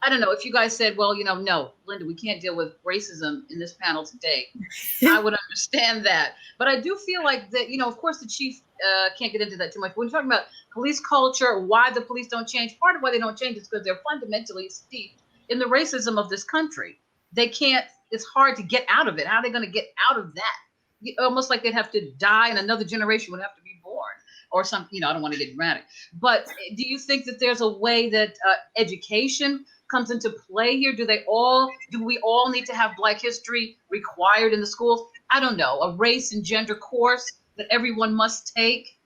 I don't know if you guys said, well, no, Linda, we can't deal with racism in this panel today. I would understand that. But I do feel like that, of course, the chief can't get into that too much. When you're talking about police culture, why the police don't change, part of why they don't change is because they're fundamentally steeped in the racism of this country. They can't, it's hard to get out of it. How are they going to get out of that? Almost like they'd have to die and another generation would have to be born or something. I don't want to get dramatic. But do you think that there's a way that education comes into play here? Do we all need to have Black history required in the schools? I don't know, a race and gender course that everyone must take.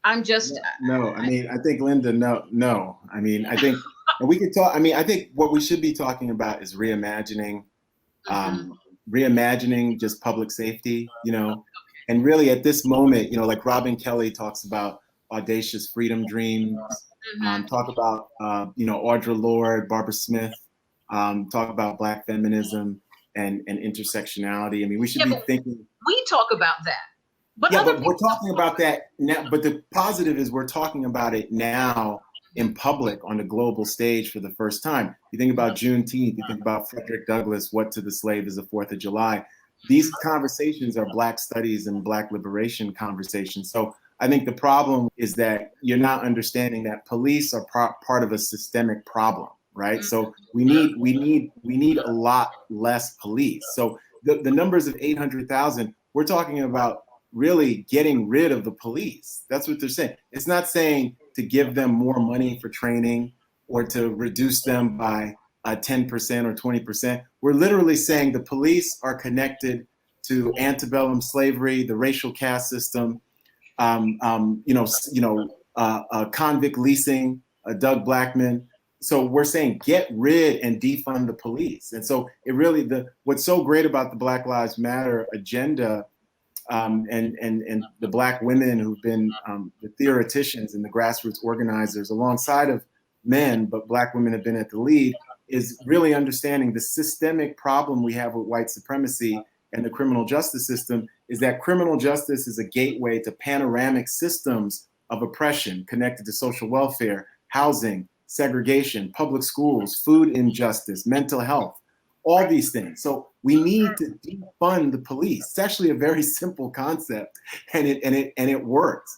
I'm just no. I mean, I think Linda, no. I mean, I think and we could talk. I mean, I think what we should be talking about is reimagining, reimagining just public safety. And really at this moment, like Robin Kelly talks about audacious freedom dreams. Talk about, Audre Lorde, Barbara Smith, talk about Black feminism and intersectionality. I mean, we should be thinking. We talk about that. But we're talking about that now. But the positive is we're talking about it now in public on the global stage for the first time. You think about Juneteenth, you think about Frederick Douglass, what to the slave is the 4th of July. These conversations are Black studies and Black liberation conversations. So I think the problem is that you're not understanding that police are part of a systemic problem, right? So we need a lot less police. So the numbers of 800,000, we're talking about really getting rid of the police. That's what they're saying. It's not saying to give them more money for training or to reduce them by 10% or 20%. We're literally saying the police are connected to antebellum slavery, the racial caste system, convict leasing, Doug Blackman. So we're saying get rid and defund the police. And so it really, what's so great about the Black Lives Matter agenda and the Black women who've been the theoreticians and the grassroots organizers alongside of men, but Black women have been at the lead, is really understanding the systemic problem we have with white supremacy and the criminal justice system is that criminal justice is a gateway to panoramic systems of oppression connected to social welfare, housing, segregation, public schools, food injustice, mental health, all these things. So we need to defund the police. It's actually a very simple concept, and it works.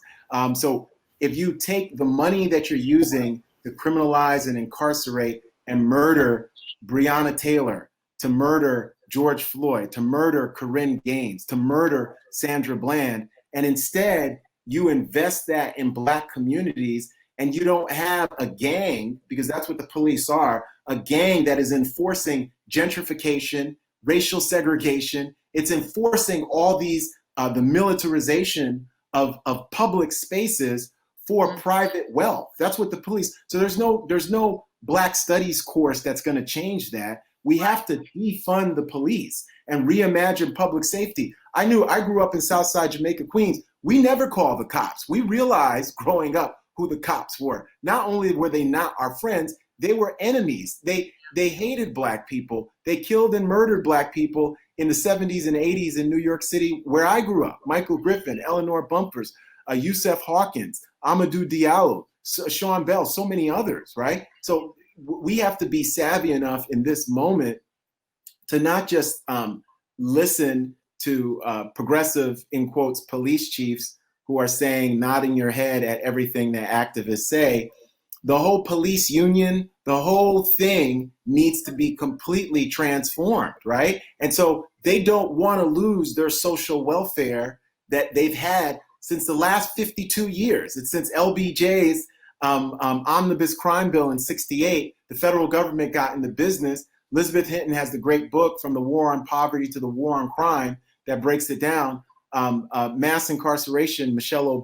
So if you take the money that you're using to criminalize and incarcerate and murder Breonna Taylor, to murder George Floyd, to murder Corinne Gaines, to murder Sandra Bland, and instead you invest that in Black communities, and you don't have a gang, because that's what the police are, a gang that is enforcing gentrification, racial segregation. It's enforcing all these, the militarization of public spaces for private wealth. That's what the police, so there's no Black studies course that's gonna change that. We have to defund the police and reimagine public safety. I grew up in Southside Jamaica, Queens. We never called the cops. We realized growing up who the cops were. Not only were they not our friends, they were enemies. They hated Black people. They killed and murdered Black people in the 70s and 80s in New York City, where I grew up. Michael Griffin, Eleanor Bumpers, Yusef Hawkins, Amadou Diallo, Sean Bell, so many others, right? So we have to be savvy enough in this moment to not just listen to progressive, in quotes, police chiefs who are saying, nodding your head at everything that activists say. The whole police union, the whole thing needs to be completely transformed, right? And so they don't want to lose their social welfare that they've had since the last 52 years. It's since LBJ's omnibus crime bill in '68, the federal government got in the business. Elizabeth Hinton has the great book, From the War on Poverty to the War on Crime, that breaks it down. Mass incarceration, Michelle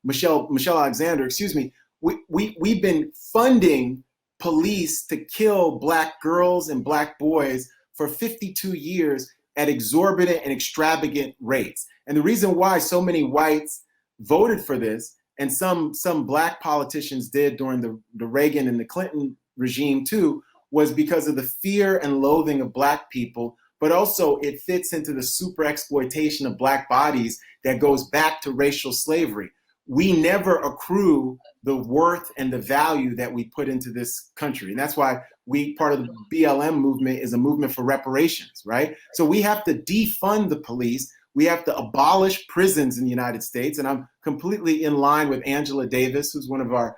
Alexander, excuse me. We've been funding police to kill Black girls and Black boys for 52 years at exorbitant and extravagant rates. And the reason why so many whites voted for this, and some Black politicians did during the Reagan and the Clinton regime too, was because of the fear and loathing of Black people, but also it fits into the super exploitation of Black bodies that goes back to racial slavery. we never accrue the worth and the value that we put into this country. And that's why part of the BLM movement is a movement for reparations, right? So we have to defund the police. We have to abolish prisons in the United States. And I'm completely in line with Angela Davis, who's one of our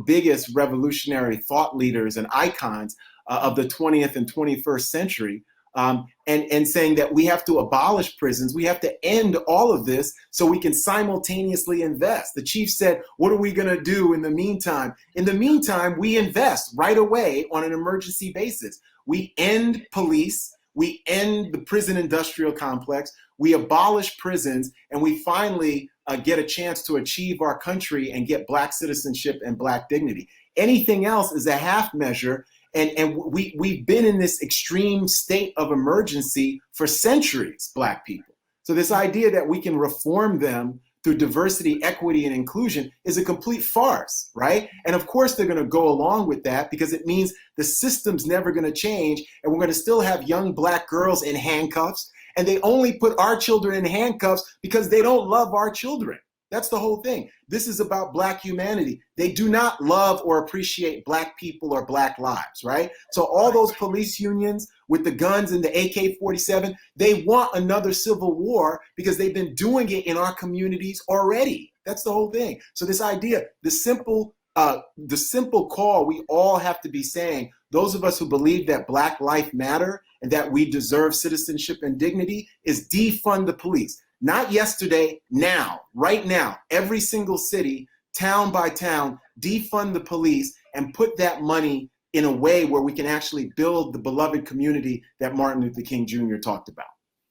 biggest revolutionary thought leaders and icons of the 20th and 21st century. And saying that we have to abolish prisons. We have to end all of this so we can simultaneously invest. The chief said, what are we going to do in the meantime? In the meantime, we invest right away on an emergency basis. We end police. We end the prison industrial complex. We abolish prisons, and we finally get a chance to achieve our country and get Black citizenship and Black dignity. Anything else is a half measure. And we've been in this extreme state of emergency for centuries, Black people. So this idea that we can reform them through diversity, equity, and inclusion is a complete farce, right? And of course they're going to go along with that because it means the system's never going to change, and we're going to still have young Black girls in handcuffs, and they only put our children in handcuffs because they don't love our children. That's the whole thing. This is about Black humanity. They do not love or appreciate Black people or Black lives, right? So all those police unions with the guns and the AK-47, they want another civil war because they've been doing it in our communities already. That's the whole thing. So this idea, the simple call we all have to be saying, those of us who believe that Black life matter and that we deserve citizenship and dignity, is defund the police. Not yesterday, now, right now, every single city, town by town, defund the police and put that money in a way where we can actually build the beloved community that Martin Luther King Jr. talked about.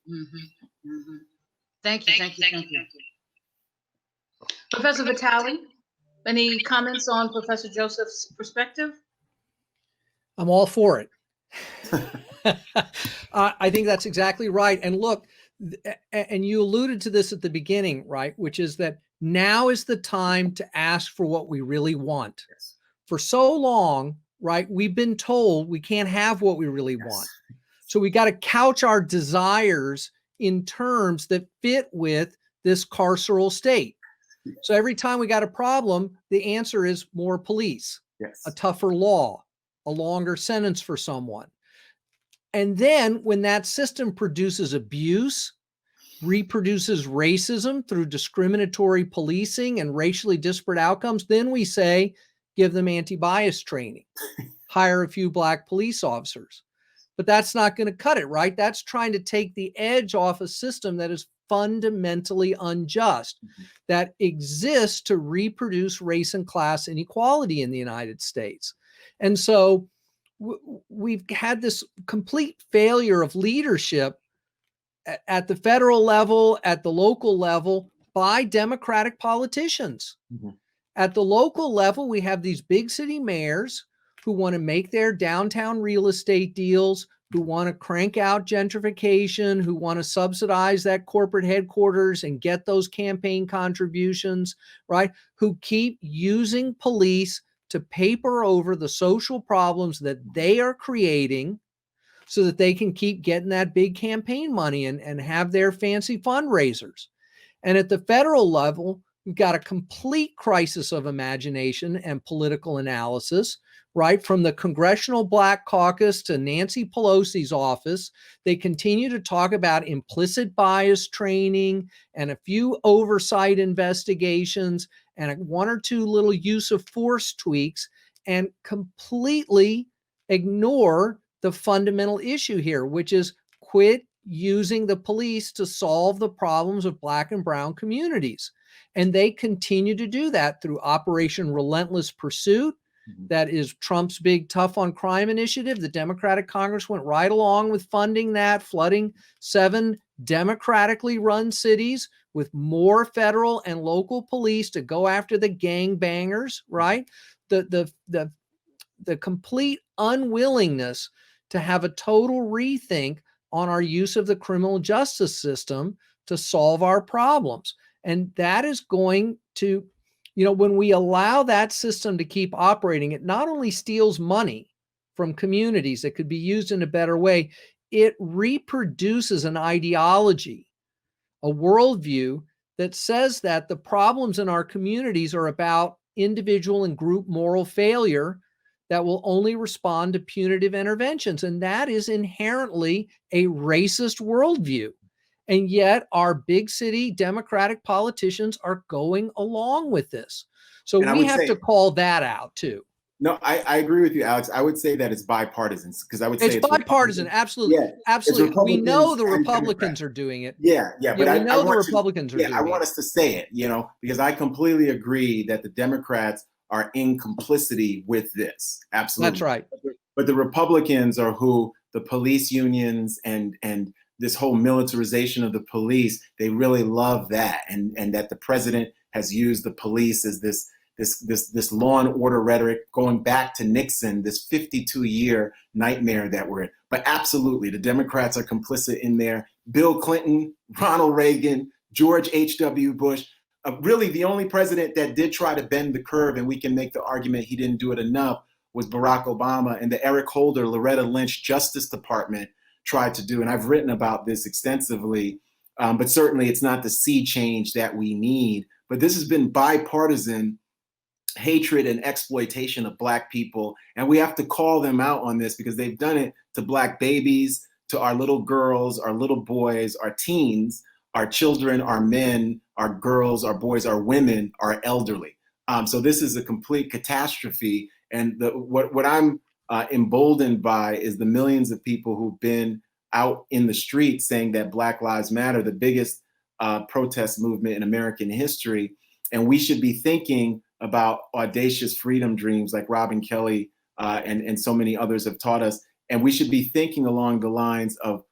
Mm-hmm. Mm-hmm. Thank you. Professor Vitale, any comments on Professor Joseph's perspective? I'm all for it. I think that's exactly right. And look, and you alluded to this at the beginning, right? Which is that now is the time to ask for what we really want. Yes. For so long, right, we've been told we can't have what we really want. So we got to couch our desires in terms that fit with this carceral state. So every time we got a problem, the answer is more police, yes, a tougher law, a longer sentence for someone. And then when that system produces abuse, reproduces racism through discriminatory policing and racially disparate outcomes, then we say, give them anti-bias training, hire a few Black police officers. But that's not going to cut it, right? That's trying to take the edge off a system that is fundamentally unjust, that exists to reproduce race and class inequality in the United States. And so we've had this complete failure of leadership at the federal level, at the local level, by Democratic politicians. Mm-hmm. At the local level, we have these big city mayors who want to make their downtown real estate deals, who want to crank out gentrification, who want to subsidize that corporate headquarters and get those campaign contributions, right? Who keep using police to paper over the social problems that they are creating so that they can keep getting that big campaign money and have their fancy fundraisers. And at the federal level, we've got a complete crisis of imagination and political analysis, right? From the Congressional Black Caucus to Nancy Pelosi's office, they continue to talk about implicit bias training and a few oversight investigations and one or two little use of force tweaks, and completely ignore the fundamental issue here, which is quit using the police to solve the problems of Black and brown communities. And they continue to do that through Operation Relentless Pursuit. That is Trump's big tough on crime initiative. The Democratic Congress went right along with funding that, flooding 7 democratically run cities with more federal and local police to go after the gangbangers, right? The complete unwillingness to have a total rethink on our use of the criminal justice system to solve our problems. And that is going to, when we allow that system to keep operating, it not only steals money from communities that could be used in a better way, it reproduces an ideology, a worldview that says that the problems in our communities are about individual and group moral failure that will only respond to punitive interventions. And that is inherently a racist worldview. And yet our big city Democratic politicians are going along with this. So And I we would have say, to call that out too. no, I agree with you, Alex. I would say that it's bipartisan, because I would say It's bipartisan. Republicans. Absolutely. Yeah, it's Absolutely. We know Republicans the and Republicans Democrats. are doing it. Yeah, yeah, Yeah, but we I know the want you, Republicans are yeah, I doing want it. us to say it, because I completely agree that the Democrats are in complicity with this. Absolutely. That's right. But the Republicans are who the police unions and this whole militarization of the police, they really love that, and that the president has used the police as this law and order rhetoric going back to Nixon, this 52-year nightmare that we're in. But absolutely, the Democrats are complicit in there. Bill Clinton, Ronald Reagan, George H.W. Bush. Really, the only president that did try to bend the curve, and we can make the argument he didn't do it enough, was Barack Obama. And the Eric Holder, Loretta Lynch Justice Department tried to do. And I've written about this extensively, but certainly it's not the sea change that we need. But this has been bipartisan hatred and exploitation of Black people. And we have to call them out on this, because they've done it to Black babies, to our little girls, our little boys, our teens, our children, our men, our girls, our boys, our women, our elderly. So this is a complete catastrophe. And what I'm emboldened by is the millions of people who've been out in the streets saying that Black Lives Matter, the biggest protest movement in American history. And we should be thinking about audacious freedom dreams like Robin Kelly and so many others have taught us. And we should be thinking along the lines of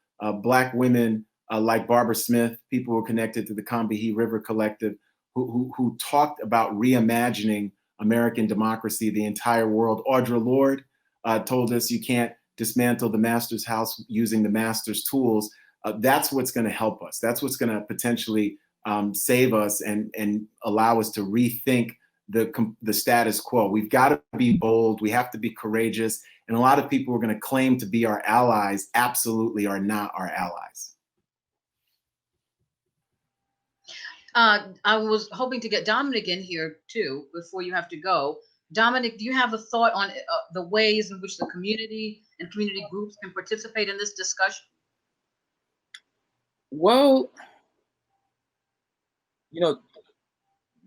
Black women like Barbara Smith, people who are connected to the Combahee River Collective, who talked about reimagining American democracy, the entire world. Audre Lorde told us you can't dismantle the master's house using the master's tools. That's what's going to help us. That's what's going to potentially save us and allow us to rethink the status quo. We've got to be bold. We have to be courageous. And a lot of people who are going to claim to be our allies absolutely are not our allies. I was hoping to get Dominic in here too before you have to go. Dominic, do you have a thought on the ways in which the community and community groups can participate in this discussion? Well,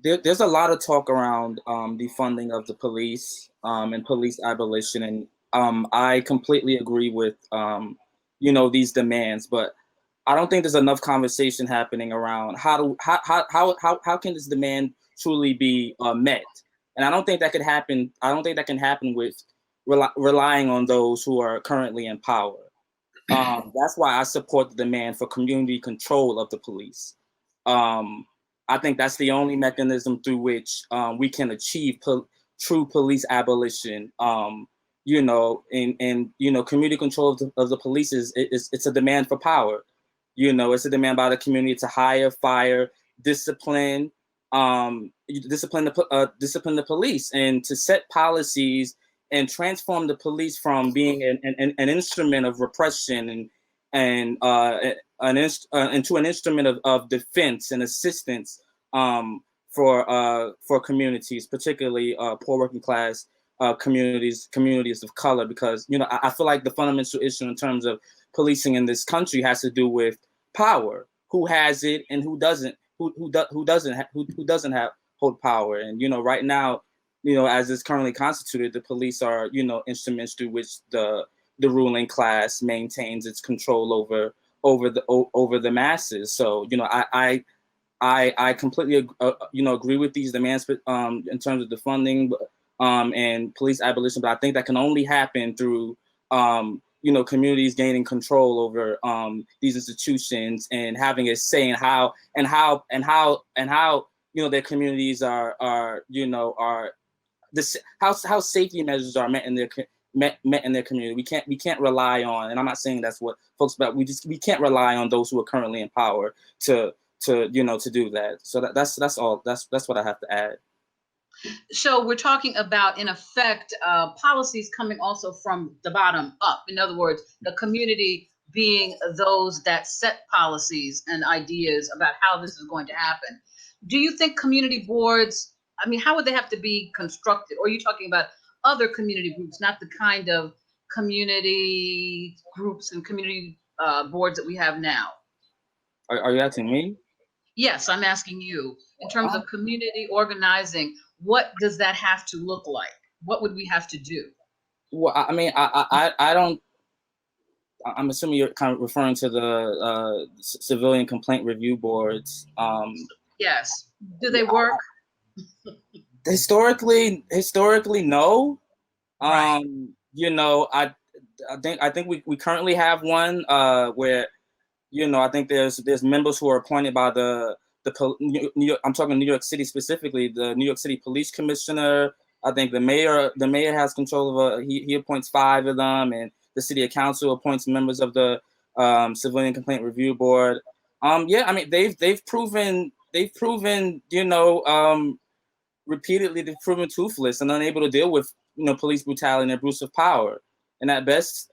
there's a lot of talk around defunding of the police and police abolition, and I completely agree with these demands, but I don't think there's enough conversation happening around how can this demand truly be met, and I don't think that could happen. I don't think that can happen with relying on those who are currently in power. That's why I support the demand for community control of the police. I think that's the only mechanism through which we can achieve true police abolition. Community control of the police it's a demand for power. It's a demand by the community to hire, fire, discipline the police, and to set policies and transform the police from being an instrument of repression into an instrument of defense and assistance for communities, particularly poor working class communities of color. Because I feel like the fundamental issue in terms of policing in this country has to do with power, who has it and who doesn't, who doesn't have hold power. And right now, as it's currently constituted, the police are instruments through which the ruling class maintains its control over the masses. So I completely agree with these demands in terms of the funding and police abolition, but I think that can only happen through communities gaining control over these institutions and having a say in how their communities are how safety measures are met in their community. We can't rely on, and I'm not saying that's what folks about. We can't rely on those who are currently in power to do that. So that's all. That's what I have to add. So we're talking about, in effect, policies coming also from the bottom up. In other words, the community being those that set policies and ideas about how this is going to happen. Do you think community boards, I mean, how would they have to be constructed? Or are you talking about other community groups, not the kind of community groups and community boards that we have now? Are you asking me? Yes, I'm asking you. In terms of community organizing, what does that have to look like? What would we have to do? Well, I mean, I don't. I'm assuming you're kind of referring to the civilian complaint review boards. Yes. Do they work? Historically, no. Right. You know, I think we currently have one where, you know, I think there's members who are appointed by the New York, I'm talking New York City specifically, the New York City Police Commissioner. I think the mayor has control of he appoints 5 of them, and the city council appoints members of the civilian complaint review board. Yeah, I mean they've proven, you know, repeatedly they've proven toothless and unable to deal with, you know, police brutality and abuse of power. And at best,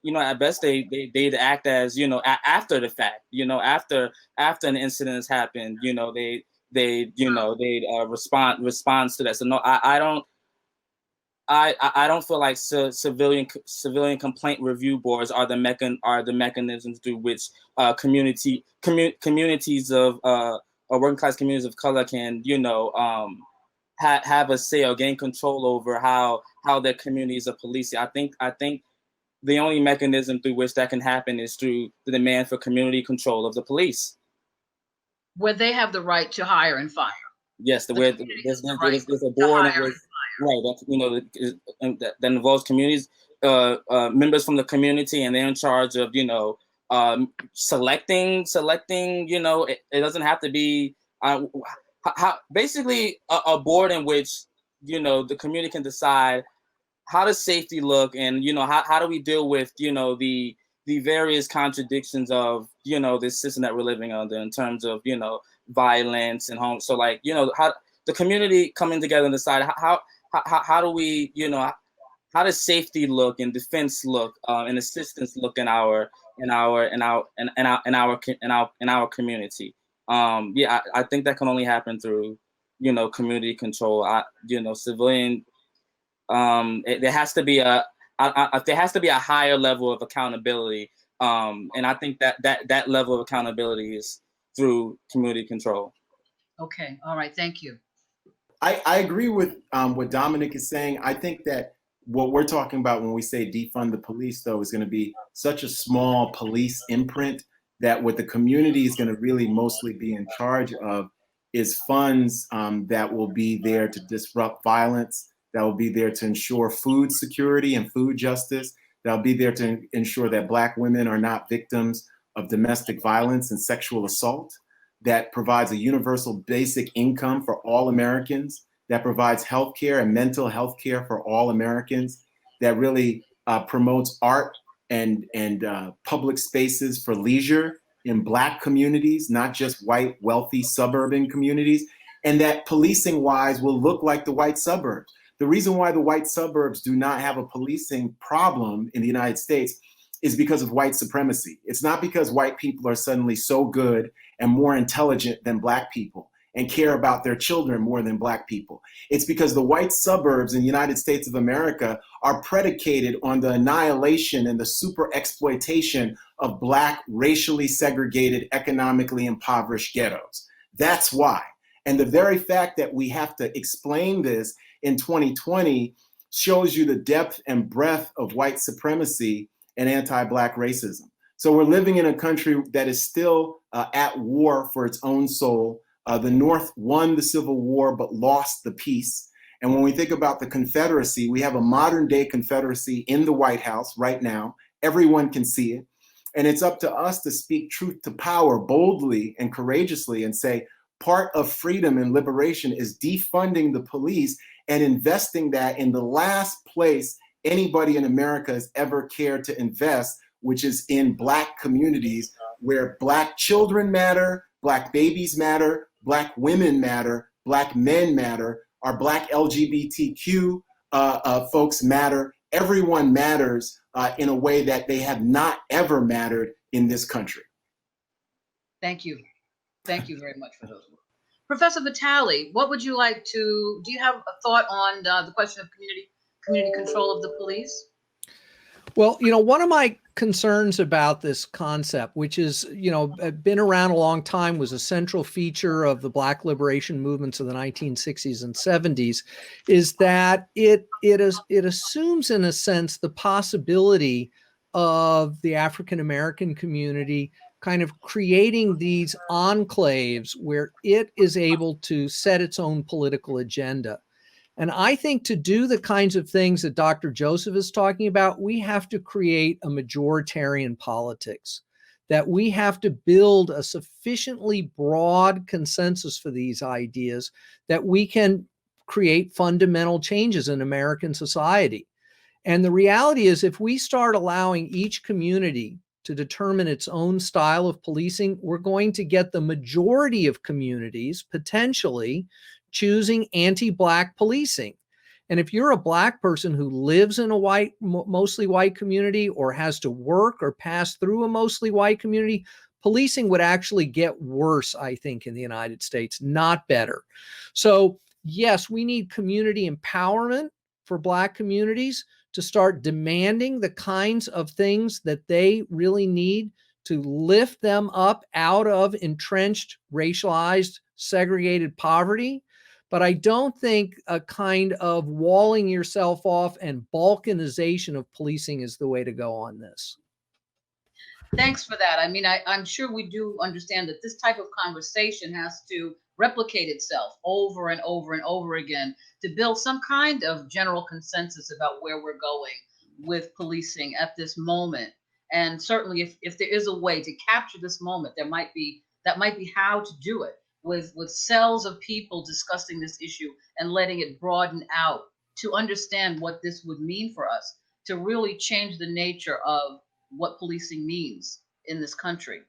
you know, they act as, you know, after the fact, you know, after an incident has happened, you know, they respond to that. So no, I don't feel like civilian complaint review boards are the mechanisms through which communities of working class communities of color can, you know, have a say or gain control over how their communities are policed. I think the only mechanism through which that can happen is through the demand for community control of the police, where they have the right to hire and fire. Yes, there's a board in which, right, that, you know, that involves communities, members from the community, and they're in charge of, you know, selecting. You know, it doesn't have to be basically a board in which, you know, the community can decide how does safety look, and, you know, how do we deal with, you know, the various contradictions of, you know, this system that we're living under in terms of, you know, violence and home. So, like, you know, how the community coming together and decide how do we, you know, how does safety look and defense look and assistance look in our community. Yeah, I think that can only happen through, you know, community control. You know, civilian. There has to be a higher level of accountability, and I think that level of accountability is through community control. Okay, all right, thank you. I agree with what Dominic is saying. I think that what we're talking about when we say defund the police, though, is going to be such a small police imprint that what the community is going to really mostly be in charge of is funds that will be there to disrupt violence, that will be there to ensure food security and food justice, that will be there to ensure that Black women are not victims of domestic violence and sexual assault, that provides a universal basic income for all Americans, that provides healthcare and mental health care for all Americans, that really promotes art and public spaces for leisure in Black communities, not just white, wealthy, suburban communities, and that policing-wise will look like the white suburbs. The reason why the white suburbs do not have a policing problem in the United States is because of white supremacy. It's not because white people are suddenly so good and more intelligent than Black people and care about their children more than Black people. It's because the white suburbs in the United States of America are predicated on the annihilation and the super exploitation of Black, racially segregated, economically impoverished ghettos. That's why. And the very fact that we have to explain this in 2020 shows you the depth and breadth of white supremacy and anti-Black racism. So we're living in a country that is still at war for its own soul. The North won the Civil War, but lost the peace. And when we think about the Confederacy, we have a modern day Confederacy in the White House right now. Everyone can see it. And it's up to us to speak truth to power boldly and courageously and say, part of freedom and liberation is defunding the police and investing that in the last place anybody in America has ever cared to invest, which is in Black communities where Black children matter, Black babies matter, Black women matter, Black men matter, our Black LGBTQ folks matter, everyone matters in a way that they have not ever mattered in this country. Thank you. Thank you very much for those words. Professor Vitale, what would you like to, do you have a thought on the question of community control of the police? Well, one of my concerns about this concept, which is, been around a long time, was a central feature of the Black liberation movements of the 1960s and 70s, is that it assumes, in a sense, the possibility of the African American community kind of creating these enclaves where it is able to set its own political agenda. And I think to do the kinds of things that Dr. Joseph is talking about, we have to create a majoritarian politics, that we have to build a sufficiently broad consensus for these ideas that we can create fundamental changes in American society. And the reality is, if we start allowing each community to determine its own style of policing, we're going to get the majority of communities potentially choosing anti-Black policing. And if you're a Black person who lives in a mostly white community, or has to work or pass through a mostly white community, policing would actually get worse, I think, in the United States, not better. So yes, we need community empowerment for Black communities to start demanding the kinds of things that they really need to lift them up out of entrenched, racialized, segregated poverty. But I don't think a kind of walling yourself off and balkanization of policing is the way to go on this. Thanks for that. I mean, I'm sure we do understand that this type of conversation has to replicate itself over and over and over again to build some kind of general consensus about where we're going with policing at this moment. And certainly if there is a way to capture this moment, that might be how to do it, with cells of people discussing this issue and letting it broaden out to understand what this would mean for us, to really change the nature of what policing means in this country.